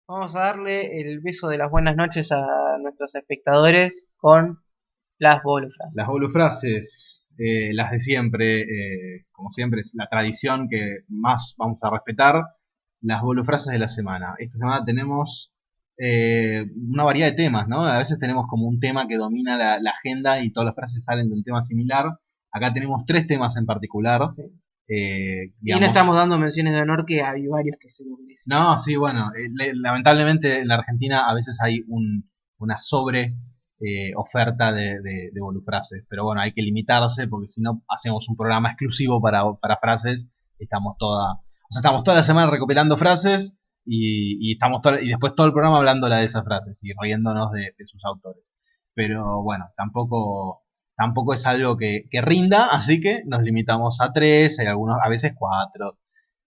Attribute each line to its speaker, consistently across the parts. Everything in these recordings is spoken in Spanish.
Speaker 1: Vamos a darle el beso de las buenas noches a nuestros espectadores con las
Speaker 2: Las
Speaker 1: bolufrases.
Speaker 2: holofrases, las de siempre, como siempre, es la tradición que más vamos a respetar, las holofrases de la semana. Esta semana tenemos una variedad de temas, ¿no? A veces tenemos como un tema que domina la agenda y todas las frases salen de un tema similar. Acá tenemos tres temas en particular.
Speaker 1: Sí. Y no
Speaker 2: Digamos,
Speaker 1: estamos dando menciones de honor que hay varios que se lo merecen.
Speaker 2: no, sí, bueno, lamentablemente en la Argentina a veces hay una sobre oferta de volufrases, pero bueno, hay que limitarse porque si no hacemos un programa exclusivo para frases, estamos toda la semana recopilando frases y y después todo el programa hablando de esas frases y riéndonos de sus autores. Pero bueno, tampoco es algo que rinda, así que nos limitamos a tres, hay algunos, a veces cuatro,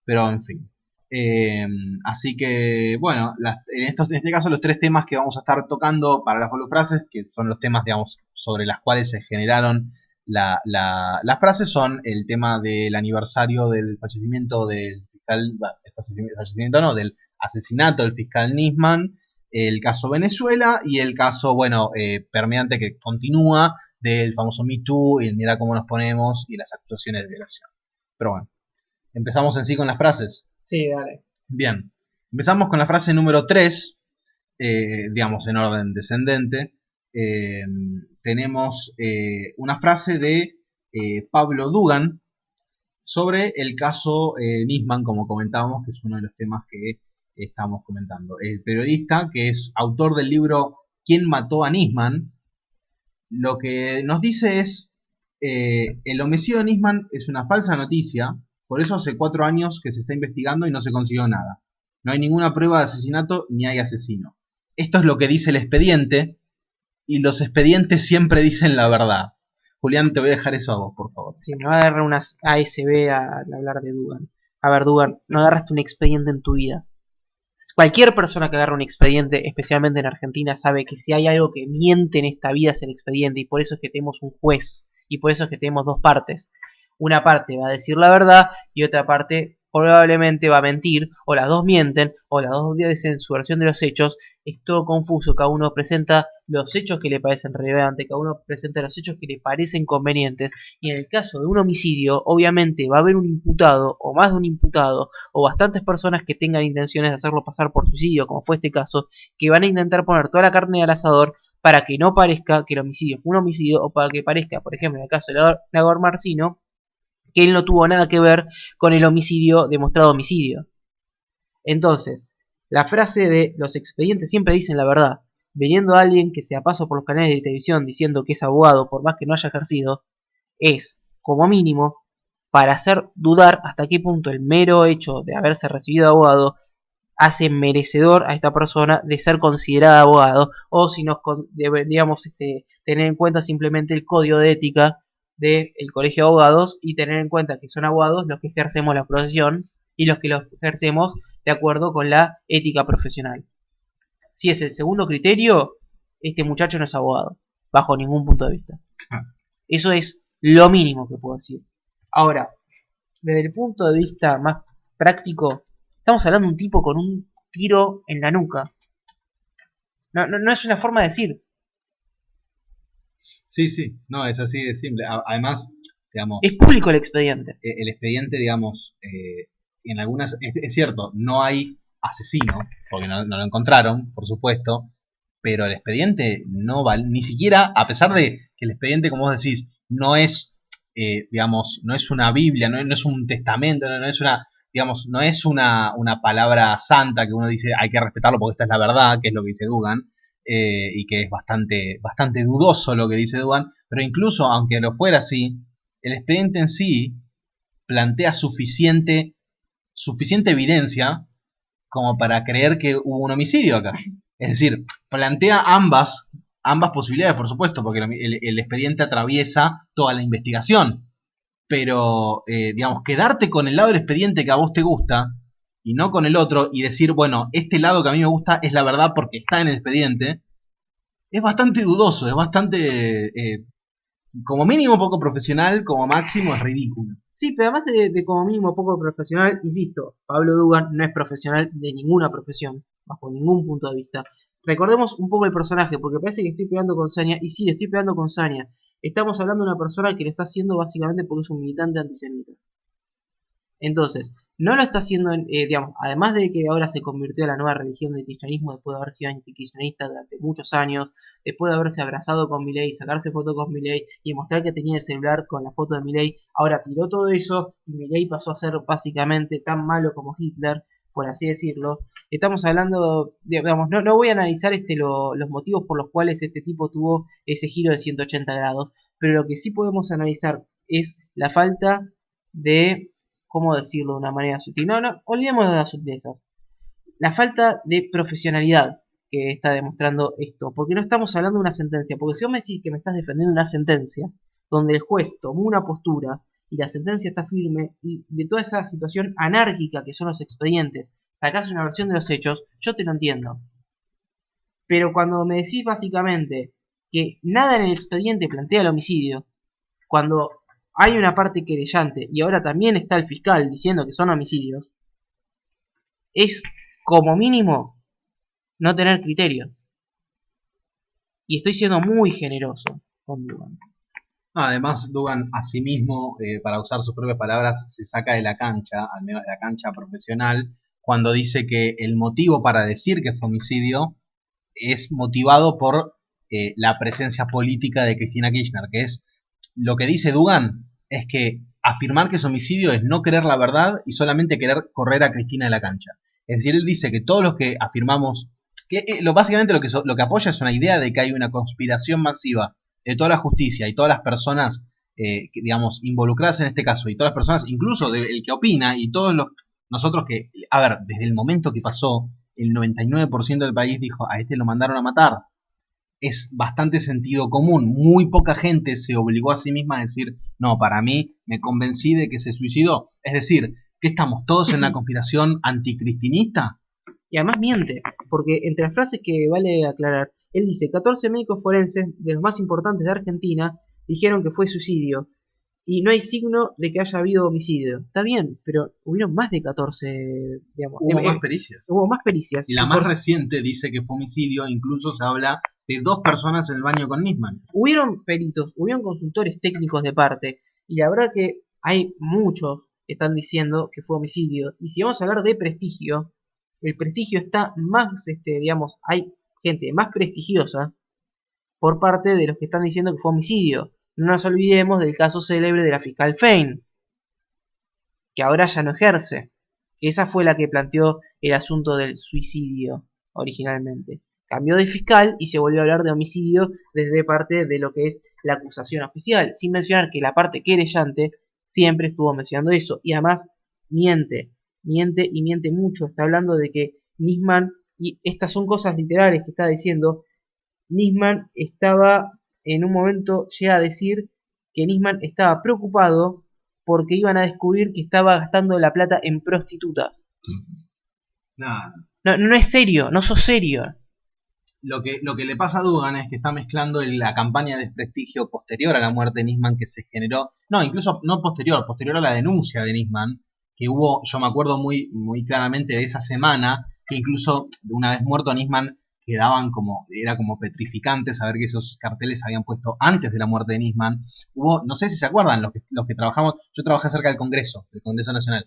Speaker 2: pero en fin. Eh, Así que, bueno, en este caso los tres temas que vamos a estar tocando para las holofrases, que son los temas, digamos, sobre las cuales se generaron las frases, son el tema del aniversario del fallecimiento del fiscal, fallecimiento no, del asesinato del fiscal Nisman, el caso Venezuela y el caso, bueno, permeante que continúa del famoso Me Too y el mira cómo nos ponemos y las actuaciones de violación. Pero bueno, empezamos en sí con las frases.
Speaker 1: Sí, dale.
Speaker 2: Bien, empezamos con la frase número 3, digamos en orden descendente. Eh, Tenemos una frase de Pablo Dugan sobre el caso Nisman, como comentábamos, que es uno de los temas que estamos comentando. El periodista, que es autor del libro ¿Quién mató a Nisman?, lo que nos dice es, el homicidio de Nisman es una falsa noticia, por eso hace 4 años que se está investigando y no se consiguió nada. No hay ninguna prueba de asesinato ni hay asesino. Esto es lo que dice el expediente y los expedientes siempre dicen la verdad. Julián, te voy a dejar eso a vos, por favor.
Speaker 1: Sí, me va a agarrar unas ASB al hablar de Dugan. A ver, Dugan, no agarraste un expediente en tu vida. Cualquier persona que agarra un expediente, especialmente en Argentina, sabe que si hay algo que miente en esta vida es el expediente, y por eso es que tenemos un juez, y por eso es que tenemos dos partes. Una parte va a decir la verdad y otra parte probablemente va a mentir, o las dos mienten, o las dos dicen su versión de los hechos. Es todo confuso, cada uno presenta los hechos que le parecen relevantes, cada uno presenta los hechos que le parecen convenientes, y en el caso de un homicidio, obviamente va a haber un imputado, o más de un imputado, o bastantes personas que tengan intenciones de hacerlo pasar por suicidio, como fue este caso, que van a intentar poner toda la carne al asador para que no parezca que el homicidio fue un homicidio, o para que parezca, por ejemplo, en el caso de Lagor Marcino, que él no tuvo nada que ver con el homicidio demostrado homicidio. Entonces, la frase de los expedientes siempre dicen la verdad, viniendo a alguien que se paso por los canales de televisión diciendo que es abogado por más que no haya ejercido, es, como mínimo, para hacer dudar hasta qué punto el mero hecho de haberse recibido de abogado hace merecedor a esta persona de ser considerada abogado, o si nos deberíamos tener en cuenta simplemente el código de ética del colegio de abogados y tener en cuenta que son abogados los que ejercemos la profesión y los que lo ejercemos de acuerdo con la ética profesional. Si es el segundo criterio, este muchacho no es abogado, bajo ningún punto de vista. Eso es lo mínimo que puedo decir. Ahora, desde el punto de vista más práctico, estamos hablando de un tipo con un tiro en la nuca. No es una forma de decir.
Speaker 2: Sí, sí, no, es así de simple. Además, digamos,
Speaker 1: Es público el expediente.
Speaker 2: el expediente, digamos, en algunas, es cierto, no hay asesino, porque no lo encontraron, por supuesto, pero el expediente no vale, ni siquiera, a pesar de que el expediente, como vos decís, no es, digamos, no es una Biblia, no es un testamento, no es una, digamos, no es una palabra santa que uno dice hay que respetarlo porque esta es la verdad, que es lo que dice Dugan, y que es bastante dudoso lo que dice Dugan, pero incluso aunque lo fuera así, el expediente en sí plantea suficiente evidencia como para creer que hubo un homicidio acá. Es decir, plantea ambas posibilidades, por supuesto, porque el expediente atraviesa toda la investigación. Pero, digamos, quedarte con el lado del expediente que a vos te gusta y no con el otro y decir, bueno, este lado que a mí me gusta es la verdad porque está en el expediente, es bastante dudoso, es bastante, como mínimo poco profesional, como máximo es ridículo.
Speaker 1: Sí, pero además de como mínimo poco profesional, insisto, Pablo Dugan no es profesional de ninguna profesión. bajo ningún punto de vista. Recordemos un poco el personaje, porque parece que estoy pegando con saña, y sí, le estoy pegando con saña. Estamos hablando de una persona que lo está haciendo básicamente porque es un militante antisemita. Entonces, no lo está haciendo, digamos, además de que ahora se convirtió en la nueva religión del kirchnerismo después de haber sido antikirchnerista durante muchos años, después de haberse abrazado con Milei, sacarse fotos con Milei y mostrar que tenía el celular con la foto de Milei, ahora tiró todo eso y Milei pasó a ser básicamente tan malo como Hitler, por así decirlo. Estamos hablando, digamos, no voy a analizar los motivos por los cuales este tipo tuvo ese giro de 180 grados, pero lo que sí podemos analizar es la falta de, ¿cómo decirlo de una manera sutil? No, olvidemos de las sutilezas. La falta de profesionalidad que está demostrando esto, porque no estamos hablando de una sentencia, porque si vos me decís que me estás defendiendo una sentencia, donde el juez tomó una postura y la sentencia está firme, y de toda esa situación anárquica que son los expedientes, sacás una versión de los hechos, yo te lo entiendo. Pero cuando me decís básicamente que nada en el expediente plantea el homicidio, cuando hay una parte querellante y ahora también está el fiscal diciendo que son homicidios, es como mínimo no tener criterio. Y estoy siendo muy generoso con Dugan.
Speaker 2: Además, Dugan asimismo, para usar sus propias palabras, se saca de la cancha, al menos de la cancha profesional, cuando dice que el motivo para decir que fue homicidio es motivado por la presencia política de Cristina Kirchner, que es lo que dice Dugan, es que afirmar que es homicidio es no querer la verdad y solamente querer correr a Cristina de la cancha. Es decir, él dice que todos los que afirmamos, que básicamente lo que apoya es una idea de que hay una conspiración masiva de toda la justicia y todas las personas, digamos, involucradas en este caso, y todas las personas, incluso el que opina, y todos nosotros que, a ver, desde el momento que pasó, el 99% del país dijo, a este lo mandaron a matar. Es bastante sentido común. Muy poca gente se obligó a sí misma a decir, no, para mí me convencí de que se suicidó. Es decir, ¿qué estamos todos en una conspiración anticristinista?
Speaker 1: Y además miente, porque entre las frases que vale aclarar, él dice, 14 médicos forenses de los más importantes de Argentina dijeron que fue suicidio. Y no hay signo de que haya habido homicidio. Está bien, pero hubieron más de 14, digamos.
Speaker 2: Hubo más pericias.
Speaker 1: Hubo más pericias.
Speaker 2: Y la más reciente dice que fue homicidio, incluso se habla de 2 personas en el baño con Nisman.
Speaker 1: Hubieron peritos, hubieron consultores técnicos de parte. Y la verdad que hay muchos que están diciendo que fue homicidio. Y si vamos a hablar de prestigio, el prestigio está más, digamos, hay gente más prestigiosa por parte de los que están diciendo que fue homicidio. No nos olvidemos del caso célebre de la fiscal Fein, que ahora ya no ejerce, que esa fue la que planteó el asunto del suicidio originalmente. Cambió de fiscal y se volvió a hablar de homicidio desde parte de lo que es la acusación oficial, sin mencionar que la parte querellante siempre estuvo mencionando eso, y además miente y miente mucho. Está hablando de que Nisman, y estas son cosas literales que está diciendo, Nisman estaba, en un momento llega a decir que Nisman estaba preocupado porque iban a descubrir que estaba gastando la plata en prostitutas. No es serio, no sos serio.
Speaker 2: Lo que le pasa a Dugan es que está mezclando la campaña de desprestigio posterior a la muerte de Nisman que se generó, no, incluso no posterior a la denuncia de Nisman, que hubo, yo me acuerdo muy, muy claramente de esa semana, que incluso una vez muerto Nisman quedaban era como petrificante saber que esos carteles se habían puesto antes de la muerte de Nisman. Hubo, no sé si se acuerdan, los que trabajamos, yo trabajé cerca del Congreso Nacional,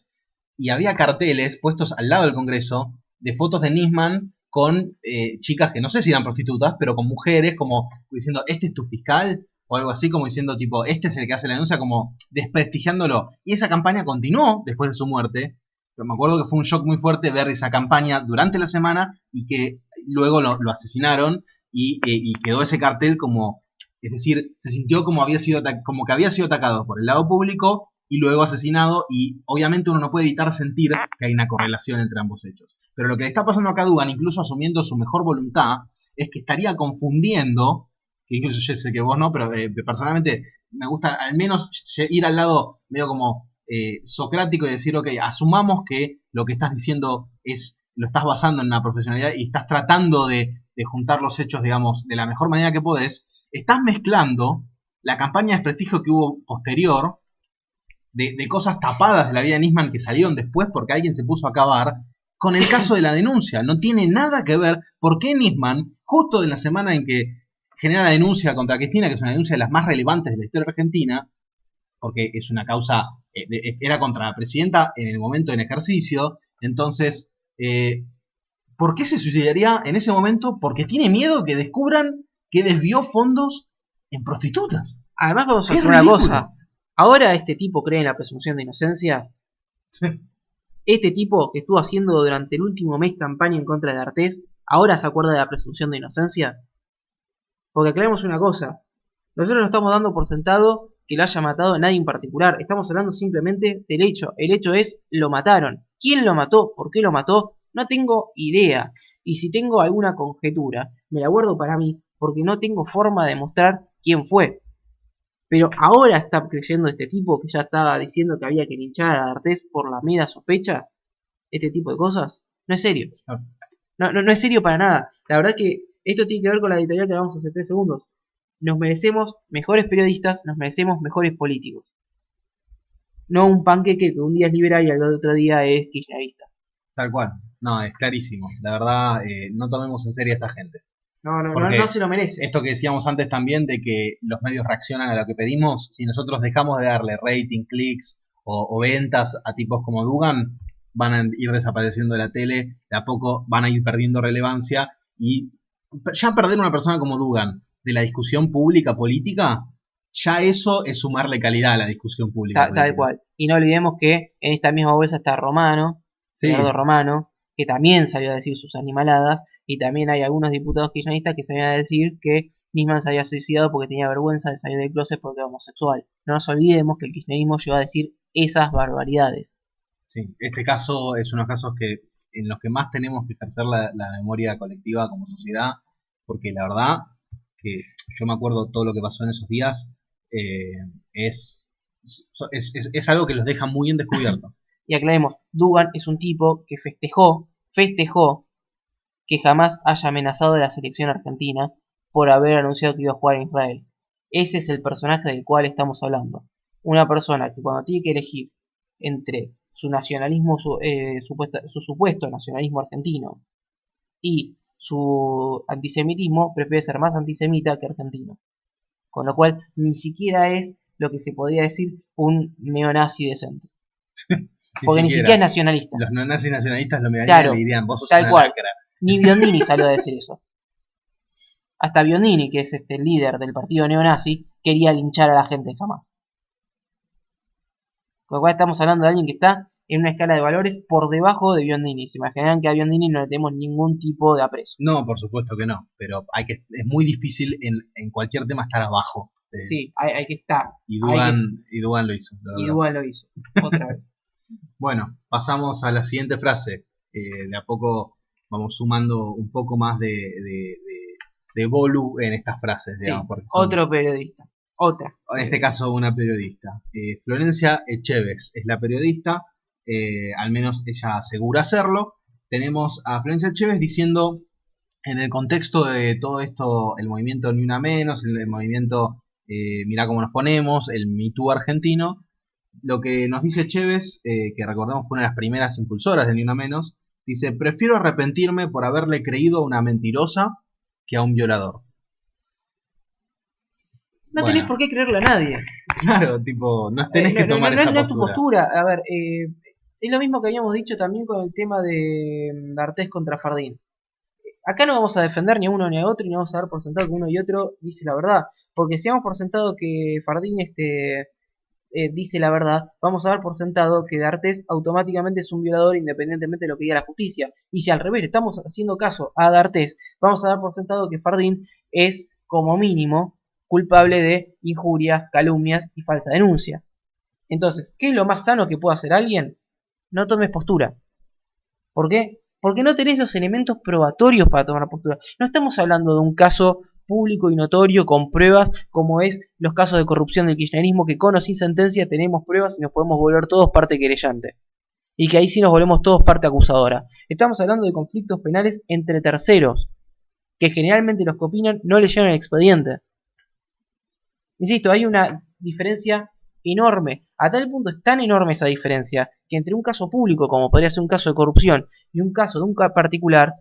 Speaker 2: y había carteles puestos al lado del Congreso de fotos de Nisman con chicas que no sé si eran prostitutas, pero con mujeres, como diciendo, este es tu fiscal, o algo así, como diciendo, tipo, este es el que hace la denuncia, como desprestigiándolo. Y esa campaña continuó después de su muerte. Pero me acuerdo que fue un shock muy fuerte ver esa campaña durante la semana y que luego lo asesinaron y quedó ese cartel como, es decir, se sintió como que había sido atacado por el lado público y luego asesinado, y obviamente uno no puede evitar sentir que hay una correlación entre ambos hechos. Pero lo que le está pasando acá a Dugan, incluso asumiendo su mejor voluntad, es que estaría confundiendo, que incluso yo sé que vos no, pero personalmente me gusta al menos ir al lado medio como socrático y decir, ok, asumamos que lo que estás diciendo lo estás basando en una profesionalidad y estás tratando de juntar los hechos, digamos, de la mejor manera que podés. Estás mezclando la campaña de desprestigio que hubo posterior de cosas tapadas de la vida de Nisman que salieron después porque alguien se puso a cavar, con el caso de la denuncia. No tiene nada que ver por qué Nisman, justo en la semana en que genera la denuncia contra Cristina, que es una denuncia de las más relevantes de la historia argentina, porque es una causa, era contra la presidenta en el momento en ejercicio, entonces, ¿por qué se suicidaría en ese momento? Porque tiene miedo que descubran que desvió fondos en prostitutas.
Speaker 1: Además vamos a hacer una cosa. Ahora este tipo cree en la presunción de inocencia.
Speaker 2: Sí.
Speaker 1: Este tipo que estuvo haciendo durante el último mes campaña en contra de D'Artés, ¿ahora se acuerda de la presunción de inocencia? Porque aclaremos una cosa. Nosotros no estamos dando por sentado que lo haya matado a nadie en particular. Estamos hablando simplemente del hecho. El hecho es, lo mataron. ¿Quién lo mató? ¿Por qué lo mató? No tengo idea. Y si tengo alguna conjetura, me la guardo para mí, porque no tengo forma de mostrar quién fue. Pero ahora está creyendo este tipo que ya estaba diciendo que había que linchar a D'Artés por la mera sospecha. Este tipo de cosas. No es serio. No es serio para nada. La verdad que esto tiene que ver con la editorial que hablamos hace 3 segundos. Nos merecemos mejores periodistas, nos merecemos mejores políticos. No un panqueque que un día es liberal y al otro día es kirchnerista.
Speaker 2: Tal cual. No, es clarísimo. La verdad, no tomemos en serio a esta gente.
Speaker 1: No se lo merece.
Speaker 2: Esto que decíamos antes también de que los medios reaccionan a lo que pedimos, si nosotros dejamos de darle rating, clics o ventas a tipos como Dugan, van a ir desapareciendo de la tele, de a poco van a ir perdiendo relevancia y ya perder una persona como Dugan de la discusión pública política, ya eso es sumarle calidad a la discusión pública política.
Speaker 1: Tal cual. Y no olvidemos que en esta misma bolsa está Romano, Gerardo Romano, que también salió a decir sus animaladas, y también hay algunos diputados kirchneristas que salían a decir que Nisman se había suicidado porque tenía vergüenza de salir del closet porque era homosexual. No nos olvidemos que el kirchnerismo llegó a decir esas barbaridades.
Speaker 2: Sí, este caso es uno de los casos en los que más tenemos que ejercer la memoria colectiva como sociedad, porque la verdad que yo me acuerdo todo lo que pasó en esos días, es algo que los deja muy en descubierto.
Speaker 1: Y aclaremos, Dugan es un tipo que festejó que jamás haya amenazado a la selección argentina por haber anunciado que iba a jugar en Israel. Ese es el personaje del cual estamos hablando. Una persona que cuando tiene que elegir entre su nacionalismo, su supuesto nacionalismo argentino y su antisemitismo, prefiere ser más antisemita que argentino. Con lo cual, ni siquiera es lo que se podría decir un neonazi decente. Porque ni siquiera es nacionalista.
Speaker 2: Los neonazis nacionalistas lo mirarían y le dirían, vos sos
Speaker 1: tal
Speaker 2: una
Speaker 1: cual.
Speaker 2: lacra.
Speaker 1: Ni Biondini salió a decir eso. Hasta Biondini, que es el líder del partido neonazi, quería linchar a la gente jamás. Con lo cual estamos hablando de alguien que está en una escala de valores por debajo de Biondini. Se imaginarán que a Biondini no le tenemos ningún tipo de aprecio.
Speaker 2: No, por supuesto que no, pero es muy difícil en cualquier tema estar abajo.
Speaker 1: Sí, hay que estar.
Speaker 2: Y Dugan lo hizo.
Speaker 1: Y Dugan lo hizo, otra vez.
Speaker 2: Bueno, pasamos a la siguiente frase. De a poco vamos sumando un poco más de volu en estas frases. Digamos,
Speaker 1: sí, otro periodista. Otra.
Speaker 2: En este caso una periodista. Florencia Echeves es la periodista, al menos ella asegura hacerlo. Tenemos a Florencia Echeves diciendo, en el contexto de todo esto, el movimiento Ni Una Menos, el movimiento Mirá Cómo Nos Ponemos, el Me Too argentino, lo que nos dice Echeves, que recordemos fue una de las primeras impulsoras de Ni Una Menos, dice, prefiero arrepentirme por haberle creído a una mentirosa que a un violador.
Speaker 1: No tenés por qué creerle a nadie.
Speaker 2: Claro, tipo, no tenés que tomar esa postura.
Speaker 1: No es tu postura. A ver, es lo mismo que habíamos dicho también con el tema de D'Artés contra Fardín. Acá no vamos a defender ni a uno ni a otro y no vamos a dar por sentado que uno y otro dice la verdad. Porque si damos por sentado que Fardín dice la verdad, vamos a dar por sentado que D'Artés automáticamente es un violador independientemente de lo que diga la justicia. Y si al revés estamos haciendo caso a D'Artés, vamos a dar por sentado que Fardín es, como mínimo, culpable de injurias, calumnias y falsa denuncia. Entonces, ¿qué es lo más sano que puede hacer alguien? No tomes postura. ¿Por qué? Porque no tenés los elementos probatorios para tomar postura. No estamos hablando de un caso público y notorio con pruebas como es los casos de corrupción del kirchnerismo, que con o sin sentencia tenemos pruebas y nos podemos volver todos parte querellante. Y que ahí sí nos volvemos todos parte acusadora. Estamos hablando de conflictos penales entre terceros, que generalmente los que opinan no leyeron el expediente. Insisto, hay una diferencia enorme. A tal punto es tan enorme esa diferencia que entre un caso público, como podría ser un caso de corrupción, y un caso de un particular,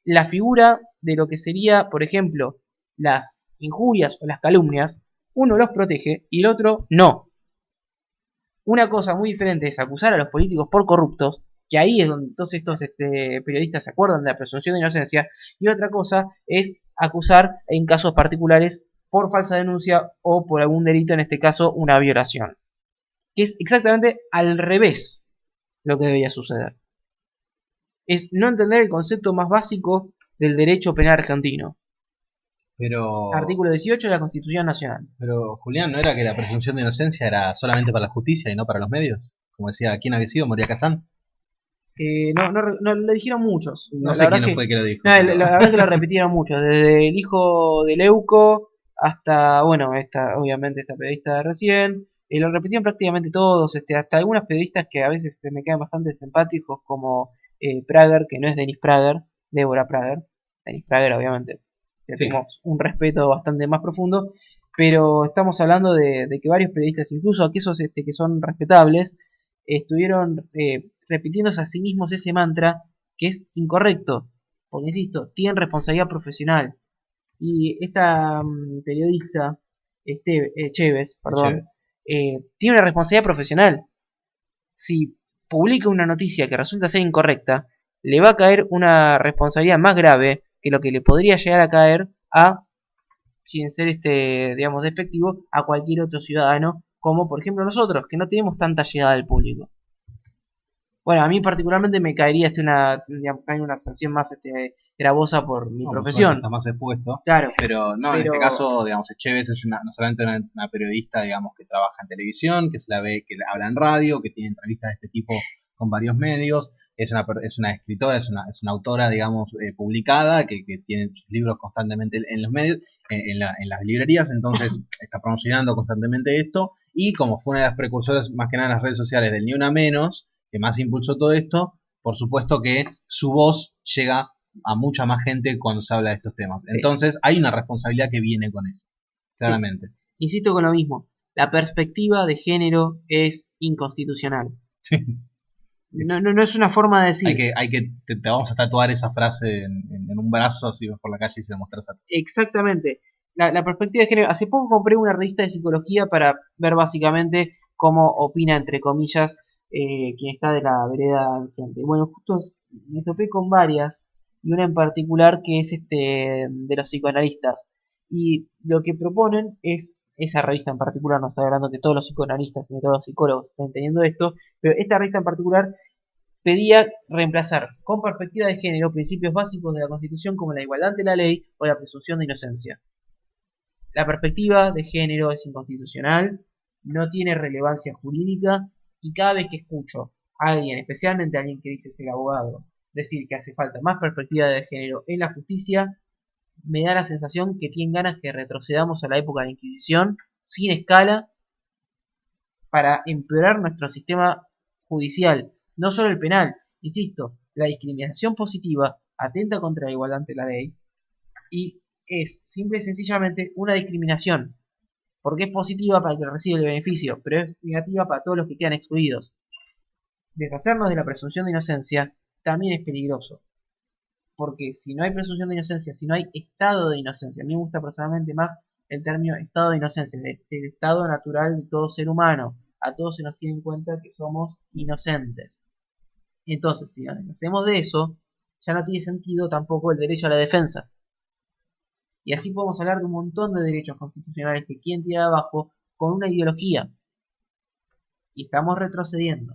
Speaker 1: la figura de lo que sería, por ejemplo, las injurias o las calumnias, uno los protege y el otro no. Una cosa muy diferente es acusar a los políticos por corruptos, que ahí es donde todos estos periodistas se acuerdan de la presunción de inocencia, y otra cosa es acusar en casos particulares por falsa denuncia o por algún delito, en este caso una violación. Que es exactamente al revés lo que debería suceder. Es no entender el concepto más básico del derecho penal argentino.
Speaker 2: Pero,
Speaker 1: Artículo 18 de la Constitución Nacional.
Speaker 2: pero Julián, ¿no era que la presunción de inocencia era solamente para la justicia y no para los medios? Como decía, ¿quién había sido? Moria Kazán.
Speaker 1: No lo dijeron muchos.
Speaker 2: No sé quién fue que lo dijo.
Speaker 1: La verdad es que lo repitieron muchos. Desde el hijo de Leuco hasta, bueno, obviamente esta periodista de recién. Lo repitieron prácticamente todos, hasta algunas periodistas que a veces me quedan bastante simpáticos, como Prager, que no es Denis Prager, Débora Prager. Denis Prager, obviamente,
Speaker 2: Sí.
Speaker 1: tenemos un respeto bastante más profundo, pero estamos hablando de que varios periodistas, incluso aquellos que son respetables, estuvieron repitiéndose a sí mismos ese mantra que es incorrecto, porque insisto, tienen responsabilidad profesional. Y esta periodista, Chévez, perdón, tiene una responsabilidad profesional. Si publica una noticia que resulta ser incorrecta, le va a caer una responsabilidad más grave que lo que le podría llegar a caer a, sin ser digamos, despectivo, a cualquier otro ciudadano, como por ejemplo nosotros, que no tenemos tanta llegada al público. Bueno, a mí particularmente me caería una sanción más gravosa por mi profesión.
Speaker 2: Está más expuesto.
Speaker 1: Claro.
Speaker 2: Pero no, en este caso, digamos, Chévez es no solamente una periodista, digamos, que trabaja en televisión, que se la ve, que habla en radio, que tiene entrevistas de este tipo con varios medios. Es una escritora, es una autora, digamos, publicada, que tiene sus libros constantemente en los medios, en las librerías, entonces está promocionando constantemente esto. Y como fue una de las precursoras, más que nada en las redes sociales, del Ni Una Menos, que más impulsó todo esto, por supuesto que su voz llega a mucha más gente cuando se habla de estos temas. Entonces hay una responsabilidad que viene con eso, claramente.
Speaker 1: Sí. Insisto con lo mismo, la perspectiva de género es inconstitucional.
Speaker 2: Sí.
Speaker 1: No es una forma de decir.
Speaker 2: Te vamos a tatuar esa frase en un brazo, así vas por la calle y se la mostras a ti.
Speaker 1: Exactamente. La perspectiva de género. Hace poco compré una revista de psicología para ver básicamente cómo opina, entre comillas, quien está de la vereda enfrente. Bueno, justo me topé con varias, y una en particular que es de los psicoanalistas. Y lo que proponen es, esa revista en particular, no estoy hablando que todos los psicoanalistas y todos los psicólogos estén teniendo esto, pero esta revista en particular pedía reemplazar con perspectiva de género principios básicos de la Constitución como la igualdad ante la ley o la presunción de inocencia. La perspectiva de género es inconstitucional, no tiene relevancia jurídica, y cada vez que escucho a alguien, especialmente a alguien que dice ser abogado, decir que hace falta más perspectiva de género en la justicia, me da la sensación que tienen ganas que retrocedamos a la época de la Inquisición sin escala para empeorar nuestro sistema judicial, no solo el penal. Insisto, la discriminación positiva atenta contra la igualdad ante la ley y es simple y sencillamente una discriminación, porque es positiva para el que recibe el beneficio, pero es negativa para todos los que quedan excluidos. Deshacernos de la presunción de inocencia también es peligroso, porque si no hay presunción de inocencia, si no hay estado de inocencia, a mí me gusta personalmente más el término estado de inocencia, el estado natural de todo ser humano. A todos se nos tiene en cuenta que somos inocentes. Entonces, si nos deshacemos de eso, ya no tiene sentido tampoco el derecho a la defensa. Y así podemos hablar de un montón de derechos constitucionales que quieren tirar abajo con una ideología. Y estamos retrocediendo.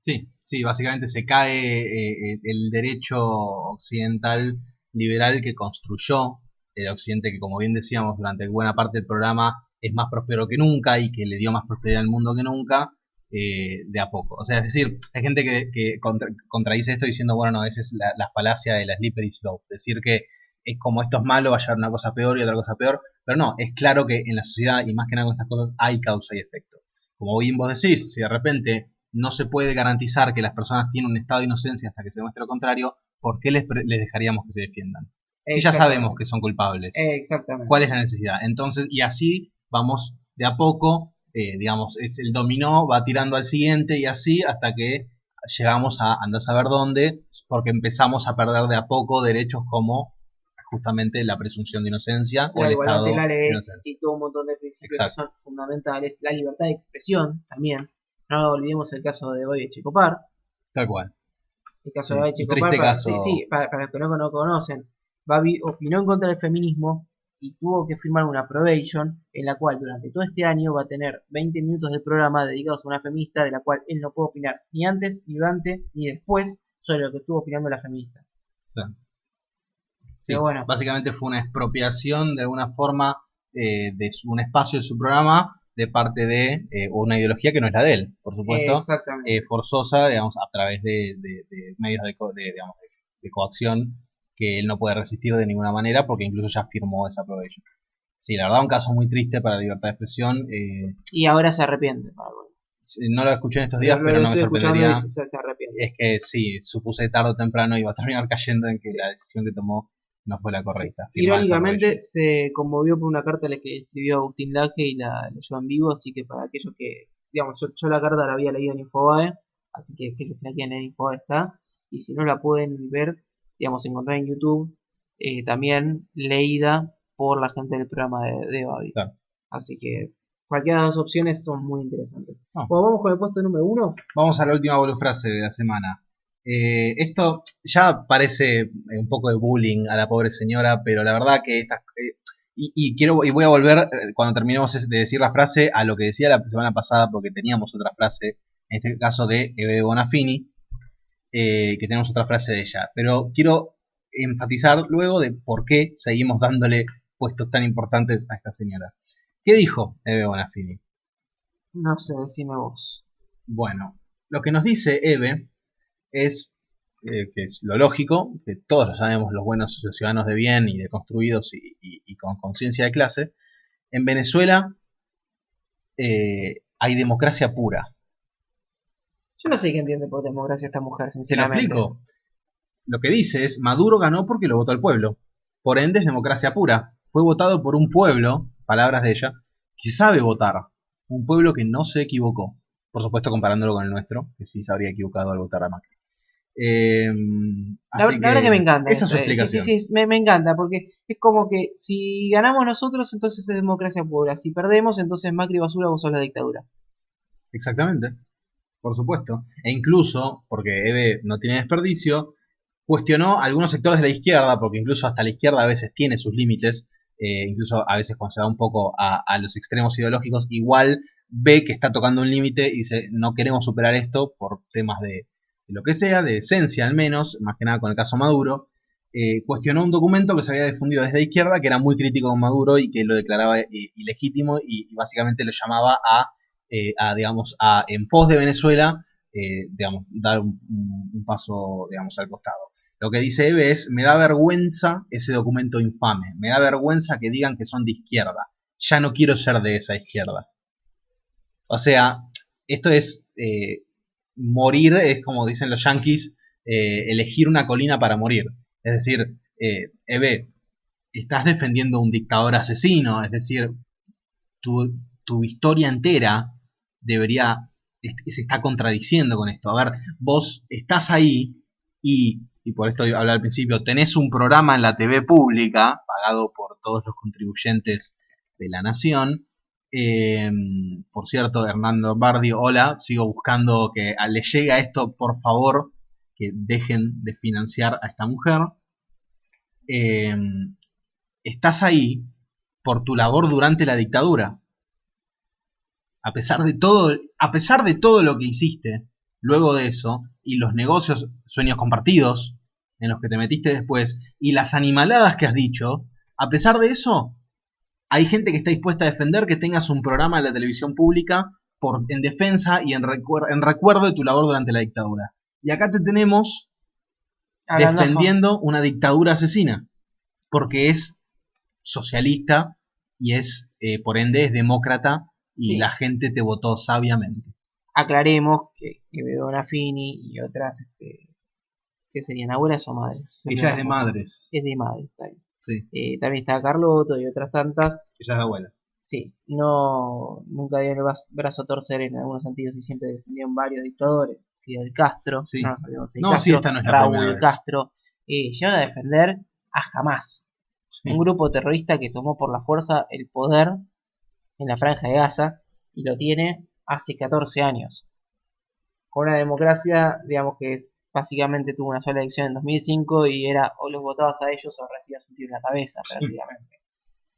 Speaker 2: Sí, básicamente se cae el derecho occidental liberal que construyó el occidente, que como bien decíamos durante buena parte del programa es más próspero que nunca y que le dio más prosperidad al mundo que nunca, de a poco. O sea, es decir, hay gente que contradice esto diciendo, bueno, no, esa es la falacia de la slippery slope, decir que es como esto es malo, va a llevar una cosa peor y otra cosa peor, pero no, es claro que en la sociedad y más que nada con estas cosas hay causa y efecto. Como bien vos decís, si de repente no se puede garantizar que las personas tienen un estado de inocencia hasta que se demuestre lo contrario, ¿por qué les dejaríamos que se defiendan? Si ya sabemos que son culpables.
Speaker 1: Exactamente.
Speaker 2: ¿Cuál es la necesidad? Entonces, y así vamos de a poco digamos, es el dominó, va tirando al siguiente y así hasta que llegamos a andar a saber dónde, porque empezamos a perder de a poco derechos como justamente la presunción de inocencia o
Speaker 1: La
Speaker 2: el
Speaker 1: igualdad
Speaker 2: estado
Speaker 1: ante la
Speaker 2: de
Speaker 1: ley
Speaker 2: inocencia.
Speaker 1: y todo un montón de principios que
Speaker 2: Exacto,
Speaker 1: son fundamentales. La libertad de expresión también. No olvidemos el caso de Boy Checopar.
Speaker 2: tal cual.
Speaker 1: El caso de
Speaker 2: Sí,
Speaker 1: Boy
Speaker 2: un
Speaker 1: Checopar,
Speaker 2: triste
Speaker 1: sí, sí,
Speaker 2: caso.
Speaker 1: para los que no conocen, Babi opinó en contra del feminismo y tuvo que firmar una probation en la cual durante todo este año va a tener 20 minutos de programa dedicados a una feminista de la cual él no puede opinar ni antes, ni durante, ni después sobre lo que estuvo opinando la feminista.
Speaker 2: Claro.
Speaker 1: Pero
Speaker 2: Sí,
Speaker 1: bueno,
Speaker 2: básicamente fue una expropiación de alguna forma un espacio de su programa de parte de una ideología que no es la de él, por supuesto,
Speaker 1: exactamente.
Speaker 2: forzosa, digamos, a través de medios digamos, de coacción que él no puede resistir de ninguna manera porque incluso ya firmó esa probation. Sí, la verdad un caso muy triste para la libertad de expresión.
Speaker 1: Y ahora se arrepiente.
Speaker 2: No lo escuché en estos días,
Speaker 1: Lo
Speaker 2: pero no me
Speaker 1: estoy escuchando y
Speaker 2: sorprendería.
Speaker 1: se arrepiente.
Speaker 2: Es que sí, supuse tarde o temprano iba a terminar cayendo en que
Speaker 1: Sí,
Speaker 2: la decisión que tomó no fue la
Speaker 1: sí.
Speaker 2: correcta. Firmar esa
Speaker 1: Irónicamente,
Speaker 2: probation.
Speaker 1: se conmovió por una carta que escribió Agustín Laje y la leyó en vivo, así que para aquellos que, digamos, yo la carta la había leído en Infobae, así que aquellos que la quieren en Infobae está, y si no la pueden ver, digamos, encontrar en YouTube, también leída por la gente del programa de Babi.
Speaker 2: Claro.
Speaker 1: Así que cualquiera de las dos opciones son muy interesantes.
Speaker 2: No.
Speaker 1: Bueno, vamos con el puesto número 1.
Speaker 2: Vamos a la última bolufrase de la semana. Esto ya parece un poco de bullying a la pobre señora, pero la verdad que y voy a volver cuando terminemos de decir la frase a lo que decía la semana pasada porque teníamos otra frase, en este caso de Eve Bonafini, que tenemos otra frase de ella. Pero quiero enfatizar luego de por qué seguimos dándole puestos tan importantes a esta señora. ¿Qué dijo Eve Bonafini?
Speaker 1: No sé, decime vos.
Speaker 2: Bueno, lo que nos dice Eve es que es lo lógico, que todos lo sabemos, los buenos los ciudadanos de bien y deconstruidos y con conciencia de clase. En Venezuela hay democracia pura.
Speaker 1: Yo no sé qué entiende por democracia esta mujer,
Speaker 2: ¿Te lo
Speaker 1: sinceramente.
Speaker 2: explico? Lo que dice es, Maduro ganó porque lo votó el pueblo. Por ende es democracia pura. Fue votado por un pueblo, palabras de ella, que sabe votar. Un pueblo que no se equivocó. Por supuesto comparándolo con el nuestro, que sí se habría equivocado al votar a Macri.
Speaker 1: La
Speaker 2: Así
Speaker 1: verdad que me
Speaker 2: que
Speaker 1: encanta
Speaker 2: esa es
Speaker 1: esto.
Speaker 2: su
Speaker 1: Sí, sí,
Speaker 2: explicación.
Speaker 1: sí, me encanta, porque es como que si ganamos nosotros, entonces es democracia pura. Si perdemos, entonces Macri basura, vos sos la dictadura.
Speaker 2: Exactamente, por supuesto. E incluso, porque Eve no tiene desperdicio, cuestionó algunos sectores de la izquierda, porque incluso hasta la izquierda a veces tiene sus límites, incluso a veces cuando se va un poco a los extremos ideológicos, igual ve que está tocando un límite y dice, no queremos superar esto por temas de lo que sea, de esencia al menos, más que nada con el caso Maduro. Cuestionó un documento que se había difundido desde la izquierda, que era muy crítico con Maduro y que lo declaraba ilegítimo y básicamente lo llamaba digamos, en pos de Venezuela, digamos, dar un paso, digamos, al costado. Lo que dice Eve es, me da vergüenza ese documento infame, me da vergüenza que digan que son de izquierda, ya no quiero ser de esa izquierda. O sea, esto es morir, es como dicen los yanquis, elegir una colina para morir. Es decir, Eve, estás defendiendo a un dictador asesino, es decir, tu historia entera debería, se está contradiciendo con esto. A ver, vos estás ahí y por esto hablaba al principio, tenés un programa en la TV pública, pagado por todos los contribuyentes de la nación. Por cierto, Hernando Bardi, hola, sigo buscando que le llegue a esto, por favor, que dejen de financiar a esta mujer. Eh, Estás ahí por tu labor durante la dictadura. A pesar de todo lo que hiciste luego de eso, y los negocios, sueños compartidos, en los que te metiste después, y las animaladas que has dicho, a pesar de eso, hay gente que está dispuesta a defender que tengas un programa en la televisión pública en defensa y en recuerdo de tu labor durante la dictadura. Y acá te tenemos
Speaker 1: Hablando a
Speaker 2: defendiendo una dictadura asesina, porque es socialista y es, por ende, es demócrata y la
Speaker 1: Sí,
Speaker 2: gente te votó sabiamente.
Speaker 1: aclaremos que Bedona Fini y otras, que serían abuelas o madres. Siempre
Speaker 2: Ella
Speaker 1: me
Speaker 2: es de
Speaker 1: confundo.
Speaker 2: madres,
Speaker 1: Es de madres, está bien.
Speaker 2: sí,
Speaker 1: También está Carlotto y otras tantas.
Speaker 2: ella es de abuelas.
Speaker 1: Sí, no, nunca dio el brazo a torcer en algunos sentidos y siempre defendieron varios dictadores. Fidel Castro, no
Speaker 2: Sí.
Speaker 1: nos olvidemos de Fidel
Speaker 2: No, sí,
Speaker 1: Castro,
Speaker 2: esta no es la primera
Speaker 1: Raúl
Speaker 2: vez.
Speaker 1: Castro, llegaron a defender a Hamas, un
Speaker 2: Sí.
Speaker 1: grupo terrorista que tomó por la fuerza el poder en la Franja de Gaza y lo tiene hace 14 años. Con una democracia, digamos que es, básicamente tuvo una sola elección en 2005 y era o los votabas a ellos o recibías un tiro en la cabeza,
Speaker 2: Sí.
Speaker 1: prácticamente.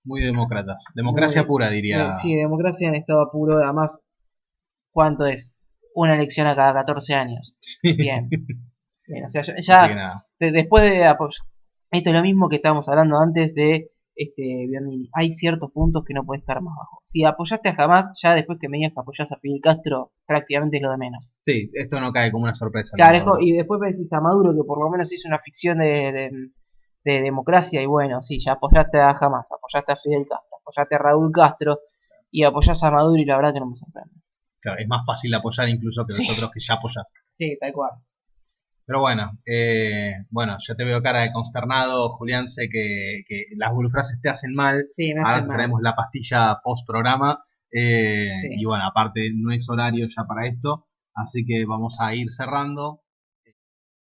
Speaker 2: Muy demócratas. Democracia
Speaker 1: Muy,
Speaker 2: pura, diría.
Speaker 1: sí, democracia en estado puro, además, ¿cuánto es? Una elección a cada 14 años.
Speaker 2: Sí.
Speaker 1: Bien, bien, o sea,
Speaker 2: Así que nada.
Speaker 1: después de apoyar, esto es lo mismo que estábamos hablando antes de Biondini. Hay ciertos puntos que no puedes estar más bajo. Si apoyaste a Hamas, ya después que me digas que apoyás a Fidel Castro, prácticamente es lo de menos.
Speaker 2: Sí, esto no cae como una sorpresa.
Speaker 1: Claro, y después me decís a Maduro que por lo menos hizo una ficción de democracia y bueno, sí, ya apoyaste a Hamas, apoyaste a Fidel Castro, apoyaste a Raúl Castro y apoyás a Maduro y la verdad que no me sorprende.
Speaker 2: Claro, es más fácil apoyar incluso que
Speaker 1: Sí,
Speaker 2: nosotros que ya apoyás.
Speaker 1: sí, tal cual.
Speaker 2: Pero bueno, ya te veo cara de consternado, Julián, sé que las bulufrases te hacen mal.
Speaker 1: Sí, me
Speaker 2: Ahora
Speaker 1: hacen mal.
Speaker 2: traemos la pastilla post programa.
Speaker 1: Sí.
Speaker 2: Y bueno, aparte no es horario ya para esto, así que vamos a ir cerrando.